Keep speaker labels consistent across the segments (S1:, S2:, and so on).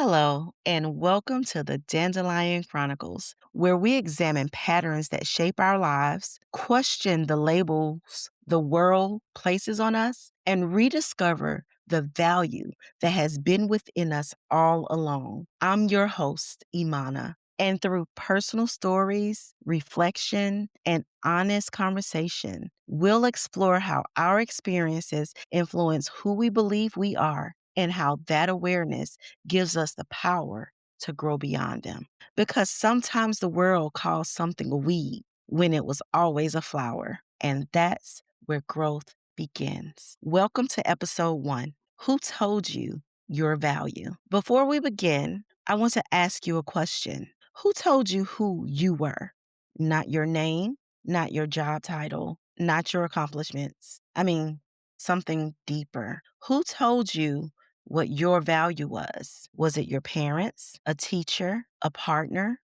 S1: Hello, and welcome to the Dandelion Chronicles, where we examine patterns that shape our lives, question the labels the world places on us, and rediscover the value that has been within us all along. I'm your host, Imana. And through personal stories, reflection, and honest conversation, we'll explore how our experiences influence who we believe we are and how that awareness gives us the power to grow beyond them. Because sometimes the world calls something a weed when it was always a flower, and that's where growth begins. Welcome to episode 1. Who told you your value? Before we begin, I want to ask you a question. Who told you who you were? Not your name, not your job title, not your accomplishments. Something deeper. Who told you what your value was? Was it your parents, a teacher, a partner,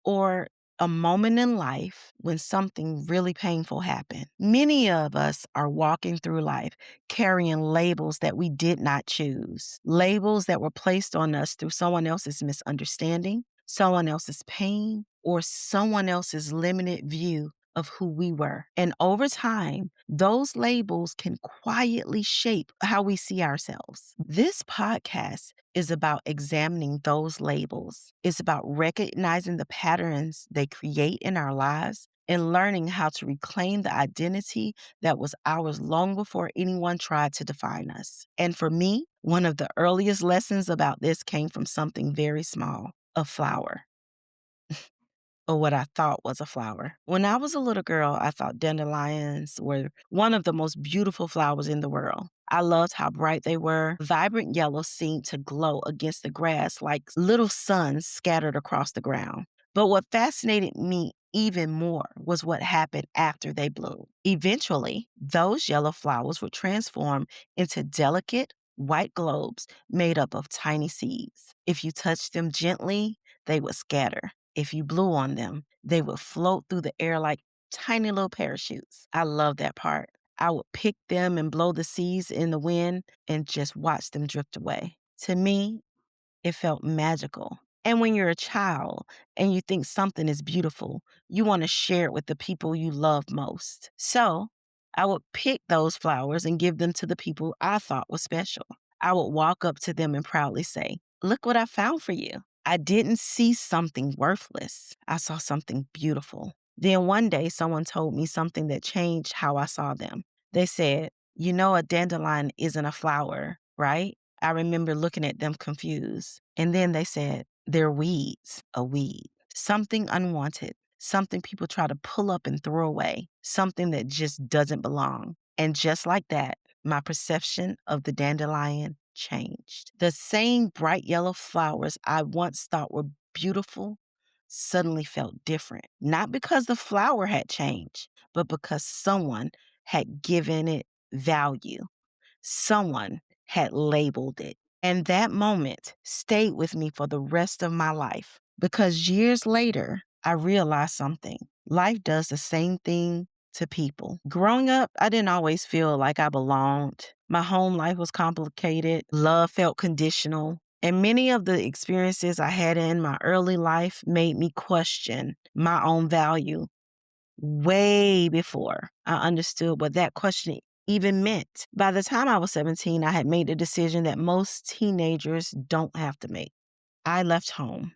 S1: or a moment in life when something really painful happened? Many of us are walking through life carrying labels that we did not choose, labels that were placed on us through someone else's misunderstanding, someone else's pain, or someone else's limited view of who we were. And over time, those labels can quietly shape how we see ourselves. This podcast is about examining those labels. It's about recognizing the patterns they create in our lives and learning how to reclaim the identity that was ours long before anyone tried to define us. And for me, one of the earliest lessons about this came from something very small, a flower. Or what I thought was a flower. When I was a little girl, I thought dandelions were one of the most beautiful flowers in the world. I loved how bright they were. Vibrant yellow seemed to glow against the grass like little suns scattered across the ground. But what fascinated me even more was what happened after they bloomed. Eventually, those yellow flowers would transform into delicate white globes made up of tiny seeds. If you touched them gently, they would scatter. If you blew on them, they would float through the air like tiny little parachutes. I love that part. I would pick them and blow the seeds in the wind and just watch them drift away. To me, it felt magical. And when you're a child and you think something is beautiful, you want to share it with the people you love most. So I would pick those flowers and give them to the people I thought was special. I would walk up to them and proudly say, "Look what I found for you." I didn't see something worthless. I saw something beautiful. Then one day, someone told me something that changed how I saw them. They said, "You know, a dandelion isn't a flower, right?" I remember looking at them confused. And then they said, "They're weeds, a weed, something unwanted, something people try to pull up and throw away, something that just doesn't belong." And just like that, my perception of the dandelion changed. The same bright yellow flowers I once thought were beautiful suddenly felt different. Not because the flower had changed, but because someone had given it value. Someone had labeled it. And that moment stayed with me for the rest of my life because years later, I realized something. Life does the same thing to people. Growing up, I didn't always feel like I belonged. My home life was complicated, love felt conditional, and many of the experiences I had in my early life made me question my own value way before I understood what that question even meant. By the time I was 17, I had made a decision that most teenagers don't have to make. I left home,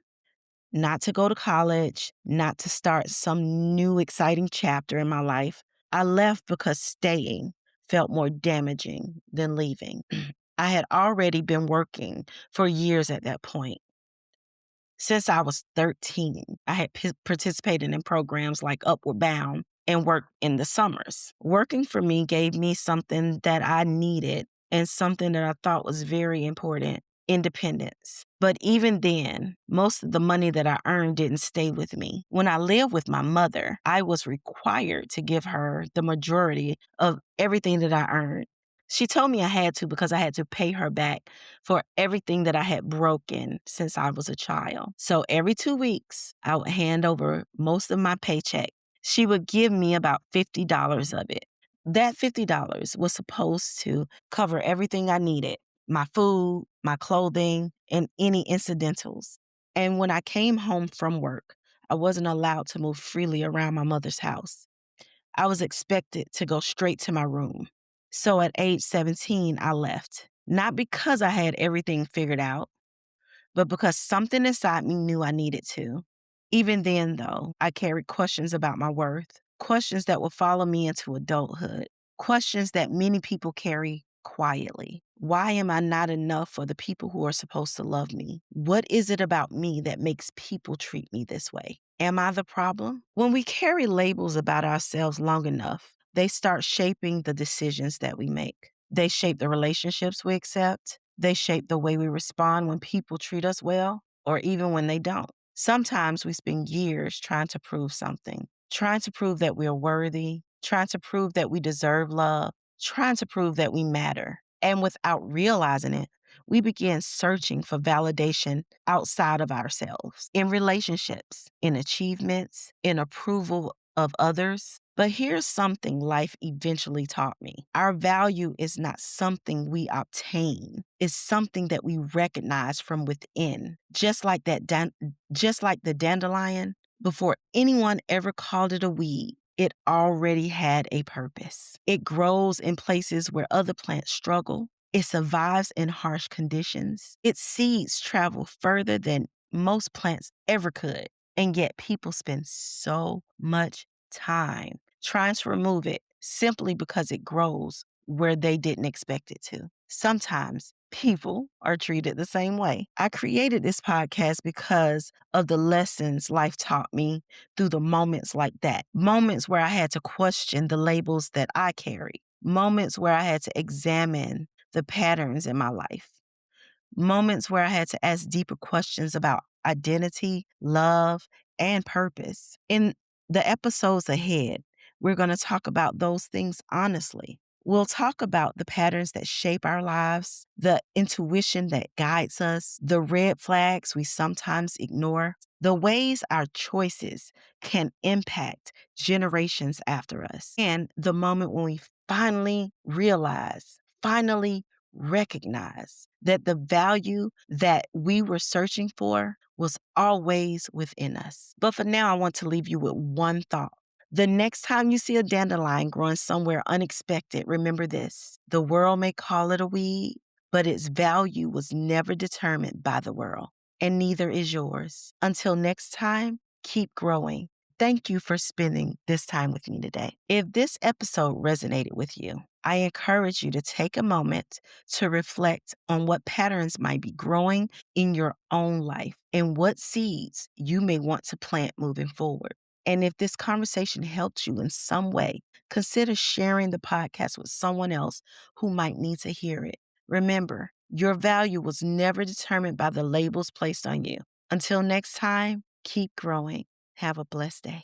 S1: not to go to college, not to start some new exciting chapter in my life. I left because staying felt more damaging than leaving. I had already been working for years at that point. Since I was 13, I had participated in programs like Upward Bound and worked in the summers. Working for me gave me something that I needed and something that I thought was very important: independence. But even then, most of the money that I earned didn't stay with me. When I lived with my mother, I was required to give her the majority of everything that I earned. She told me I had to because I had to pay her back for everything that I had broken since I was a child. So every 2 weeks, I would hand over most of my paycheck. She would give me about $50 of it. That $50 was supposed to cover everything I needed: my food, my clothing, and any incidentals. And when I came home from work, I wasn't allowed to move freely around my mother's house. I was expected to go straight to my room. So at age 17, I left. Not because I had everything figured out, but because something inside me knew I needed to. Even then, though, I carried questions about my worth, questions that would follow me into adulthood, questions that many people carry quietly. Why am I not enough for the people who are supposed to love me? What is it about me that makes people treat me this way? Am I the problem? When we carry labels about ourselves long enough, they start shaping the decisions that we make. They shape the relationships we accept. They shape the way we respond when people treat us well or even when they don't. Sometimes we spend years trying to prove something, trying to prove that we're worthy, trying to prove that we deserve love, trying to prove that we matter. And without realizing it, we begin searching for validation outside of ourselves, in relationships, in achievements, in approval of others. But here's something life eventually taught me. Our value is not something we obtain. It's something that we recognize from within. Just like the dandelion, before anyone ever called it a weed, it already had a purpose. It grows in places where other plants struggle. It survives in harsh conditions. Its seeds travel further than most plants ever could. And yet people spend so much time trying to remove it simply because it grows where they didn't expect it to. Sometimes people are treated the same way. I created this podcast because of the lessons life taught me through the moments like that. Moments where I had to question the labels that I carry. Moments where I had to examine the patterns in my life. Moments where I had to ask deeper questions about identity, love, and purpose. In the episodes ahead, we're going to talk about those things honestly. We'll talk about the patterns that shape our lives, the intuition that guides us, the red flags we sometimes ignore, the ways our choices can impact generations after us, and the moment when we finally recognize that the value that we were searching for was always within us. But for now, I want to leave you with one thought. The next time you see a dandelion growing somewhere unexpected, remember this: the world may call it a weed, but its value was never determined by the world, and neither is yours. Until next time, keep growing. Thank you for spending this time with me today. If this episode resonated with you, I encourage you to take a moment to reflect on what patterns might be growing in your own life and what seeds you may want to plant moving forward. And if this conversation helped you in some way, consider sharing the podcast with someone else who might need to hear it. Remember, your value was never determined by the labels placed on you. Until next time, keep growing. Have a blessed day.